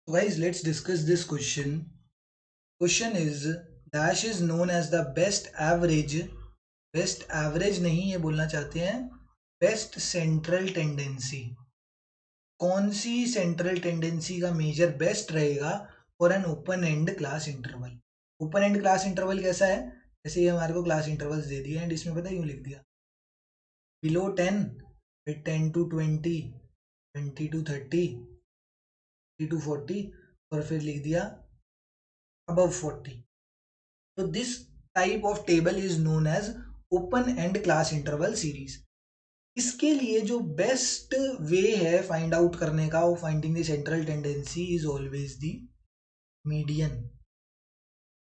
So guys, let's discuss this question. Question is dash is known as the best average. Best average नहीं, ये बोलना चाहते हैं best central tendency. कौन C central tendency का major best रहेगा for an open end class interval. Open end class interval कैसा है? जैसे ये हमारे को क्लास इंटरवल्स दे दिए एंड इसमें पता है क्यों लिख दिया बिलो 10, फिर 10 to 20, 20 to 30, 30 to 40 और फिर लिख दिया above 40. तो this type of table is known as open end class interval series. इसके लिए जो बेस्ट वे है फाइंड आउट करने का, वो finding the central tendency is always the median.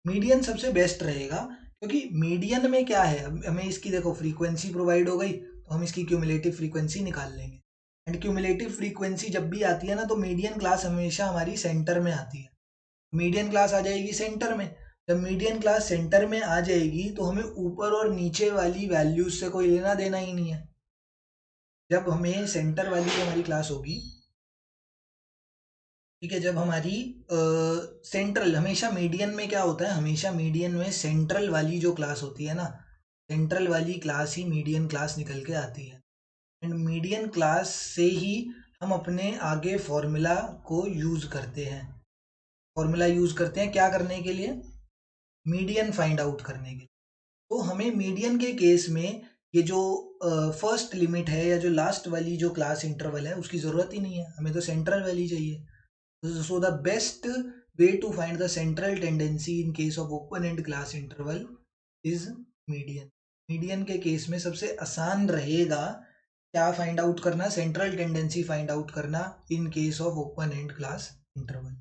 Median सबसे बेस्ट रहेगा क्योंकि मीडियन में क्या है, हमें इसकी देखो फ्रीक्वेंसी प्रोवाइड हो गई तो हम इसकी क्यूमुलेटिव फ्रीक्वेंसी निकाल लेंगे. एंड क्यूमुलेटिव फ्रीक्वेंसी जब भी आती है ना तो मीडियन क्लास हमेशा हमारी सेंटर में आती है. मीडियन क्लास आ जाएगी सेंटर में. जब मीडियन क्लास सेंटर में आ जाएगी तो हमें ऊपर और नीचे वाली वैल्यूज से कोई लेना देना ही नहीं है. जब हमें सेंटर वाली जो हमारी क्लास होगी, ठीक है, जब हमारी सेंट्रल, हमेशा मीडियन में क्या होता है, हमेशा मीडियन में सेंट्रल वाली जो क्लास होती है ना, सेंट्रल वाली क्लास ही मीडियन क्लास निकल के आती है. एंड मीडियन क्लास से ही हम अपने आगे फॉर्मूला को यूज करते हैं. फॉर्मूला यूज करते हैं क्या करने के लिए? मीडियन फाइंड आउट करने के लिए. तो हमें मीडियन के केस में ये जो फर्स्ट लिमिट है या जो लास्ट वाली जो क्लास इंटरवल है उसकी ज़रूरत ही नहीं है, हमें तो सेंट्रल वाली चाहिए. So the best way to find the central tendency in case of open end class interval is median. Median के केस में सबसे आसान रहेगा क्या फाइंड आउट करना? सेंट्रल टेंडेंसी फाइंड आउट करना in case of open end class interval.